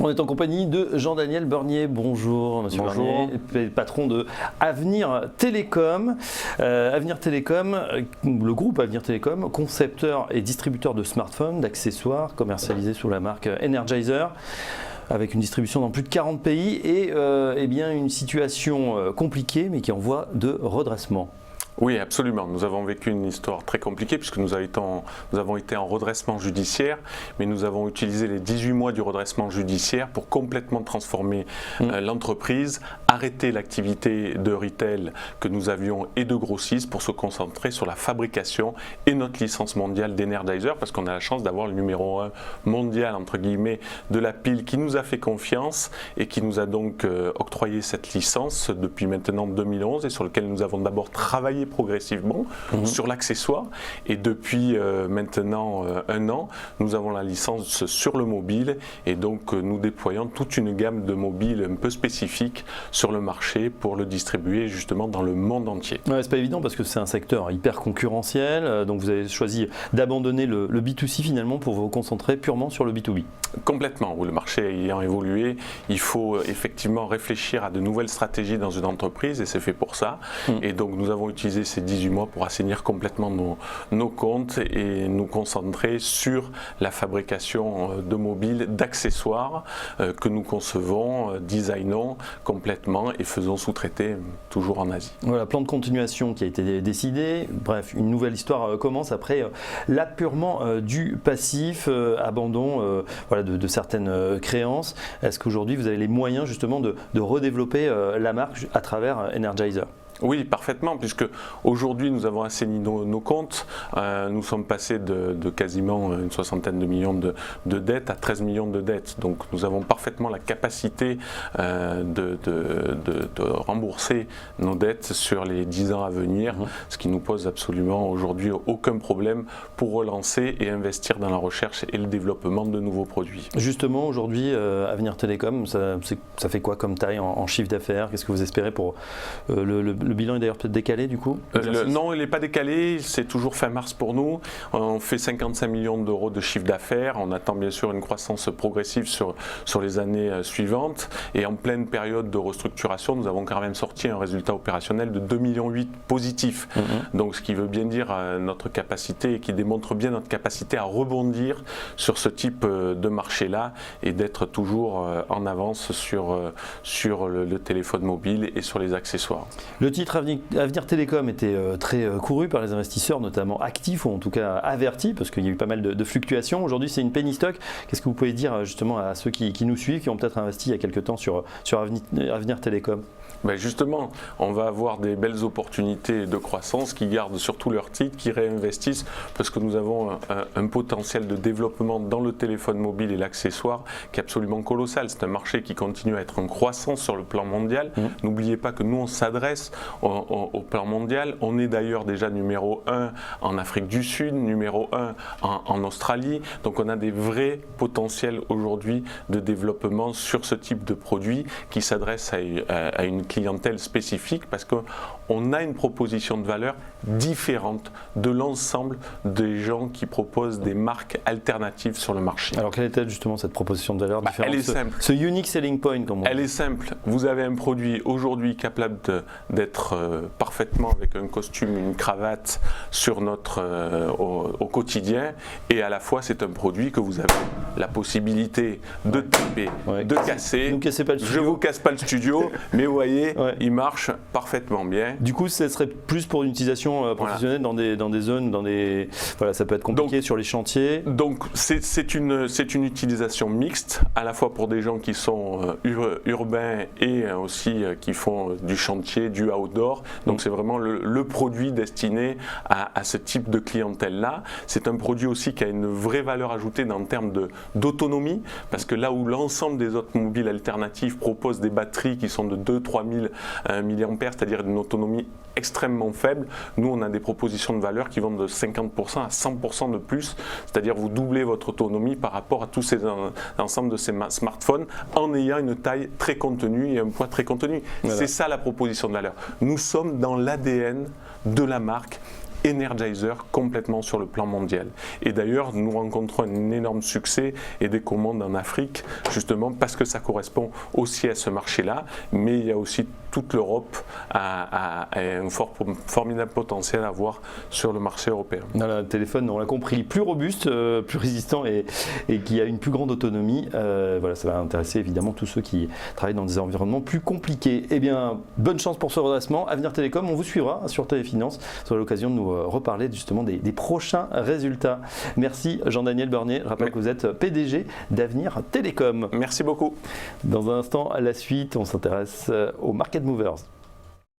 On est en compagnie de Jean-Daniel Beurnier. Bonjour Monsieur Beurnier, patron de Avenir Télécom. Avenir Télécom, le groupe Avenir Télécom, concepteur et distributeur de smartphones, d'accessoires commercialisés sous la marque Energizer, avec une distribution dans plus de 40 pays et bien une situation compliquée mais qui est en voie de redressement. Oui, absolument. Nous avons vécu une histoire très compliquée puisque nous avons été en redressement judiciaire, mais nous avons utilisé les 18 mois du redressement judiciaire pour complètement transformer l'entreprise, arrêter l'activité de retail que nous avions et de grossiste pour se concentrer sur la fabrication et notre licence mondiale d'Energizer parce qu'on a la chance d'avoir le numéro 1 mondial entre guillemets de la pile qui nous a fait confiance et qui nous a donc octroyé cette licence depuis maintenant 2011 et sur lequel nous avons d'abord travaillé progressivement sur l'accessoire et depuis maintenant un an nous avons la licence sur le mobile et donc nous déployons toute une gamme de mobiles un peu spécifiques sur le marché pour le distribuer justement dans le monde entier. Ouais, c'est pas évident parce que c'est un secteur hyper concurrentiel, donc vous avez choisi d'abandonner le B2C finalement pour vous concentrer purement sur le B2B. Complètement, où le marché ayant évolué, il faut effectivement réfléchir à de nouvelles stratégies dans une entreprise et c'est fait pour ça. Et donc nous avons utilisé ces 18 mois pour assainir complètement nos comptes et nous concentrer sur la fabrication de mobiles, d'accessoires que nous concevons, designons complètement et faisons sous-traiter toujours en Asie. Voilà, plan de continuation qui a été décidé. Bref, une nouvelle histoire commence après l'apurement du passif, abandon de certaines créances. Est-ce qu'aujourd'hui vous avez les moyens justement de redévelopper la marque à travers Energizer ? Oui, parfaitement, puisque aujourd'hui nous avons assaini nos comptes. Nous sommes passés de quasiment une soixantaine de millions de dettes à 13 millions de dettes. Donc nous avons parfaitement la capacité de rembourser nos dettes sur les 10 ans à venir, ce qui nous pose absolument aujourd'hui aucun problème pour relancer et investir dans la recherche et le développement de nouveaux produits. Justement, aujourd'hui, Avenir Télécom, ça fait quoi comme taille en chiffre d'affaires? Qu'est-ce que vous espérez pour le bilan est d'ailleurs peut-être décalé du coup? Non, il n'est pas décalé, c'est toujours fin mars pour nous. On fait 55 millions d'euros de chiffre d'affaires. On attend bien sûr une croissance progressive sur les années suivantes. Et en pleine période de restructuration, nous avons quand même sorti un résultat opérationnel de 2,8 millions positif. Donc ce qui veut bien dire notre capacité et qui démontre bien notre capacité à rebondir sur ce type de marché-là et d'être toujours en avance sur le téléphone mobile et sur les accessoires. Le titre Avenir Télécom était très couru par les investisseurs, notamment actifs ou en tout cas avertis, parce qu'il y a eu pas mal de fluctuations. Aujourd'hui, c'est une penny stock. Qu'est-ce que vous pouvez dire justement à ceux qui nous suivent, qui ont peut-être investi il y a quelques temps sur Avenir Télécom? Ben justement, on va avoir des belles opportunités de croissance qui gardent surtout leurs titres, qui réinvestissent parce que nous avons un potentiel de développement dans le téléphone mobile et l'accessoire qui est absolument colossal. C'est un marché qui continue à être en croissance sur le plan mondial. N'oubliez pas que nous, on s'adresse au plan mondial. On est d'ailleurs déjà numéro 1 en Afrique du Sud, numéro 1 en Australie. Donc on a des vrais potentiels aujourd'hui de développement sur ce type de produit qui s'adresse à une clientèle spécifique parce qu'on a une proposition de valeur différente de l'ensemble des gens qui proposent des marques alternatives sur le marché. Alors quelle est justement cette proposition de valeur différente? Elle est simple. Ce unique selling point, comme on dit. Elle est simple. Vous avez un produit aujourd'hui capable d'être parfaitement avec un costume, une cravate sur au quotidien et à la fois c'est un produit que vous avez la possibilité de taper, de casser. Ne cassez pas le studio. Je vous casse pas le studio, mais vous voyez, il marche parfaitement bien. Du coup, ce serait plus pour une utilisation professionnelle dans des zones, ça peut être compliqué sur les chantiers. Donc, c'est une utilisation mixte, à la fois pour des gens qui sont urbains et aussi qui font du chantier, du outdoor. Donc, c'est vraiment le produit destiné à ce type de clientèle-là. C'est un produit aussi qui a une vraie valeur ajoutée en termes d'autonomie, parce que là où l'ensemble des autres mobiles alternatifs proposent des batteries qui sont de 2-3 000 mAh, c'est-à-dire une autonomie extrêmement faible, nous on a des propositions de valeur qui vont de 50% à 100% de plus, c'est-à-dire vous doublez votre autonomie par rapport à tous ces ensembles de ces smartphones en ayant une taille très contenue et un poids très contenu. Voilà. C'est ça la proposition de valeur. Nous sommes dans l'ADN de la marque energizer complètement sur le plan mondial. Et d'ailleurs, nous rencontrons un énorme succès et des commandes en Afrique, justement parce que ça correspond aussi à ce marché-là, mais il y a aussi toute l'Europe a un formidable potentiel à voir sur le marché européen. Voilà, un téléphone, on l'a compris, plus robuste, plus résistant et qui a une plus grande autonomie. Voilà, ça va intéresser évidemment tous ceux qui travaillent dans des environnements plus compliqués. Eh bien, bonne chance pour ce redressement. Avenir Télécom, on vous suivra sur Téléfinance. Vous aurez l'occasion de nous reparler justement des prochains résultats. Merci Jean-Daniel Bernier. Je rappelle que vous êtes PDG d'Avenir Télécom. Merci beaucoup. Dans un instant, à la suite, on s'intéresse aux Market Movers.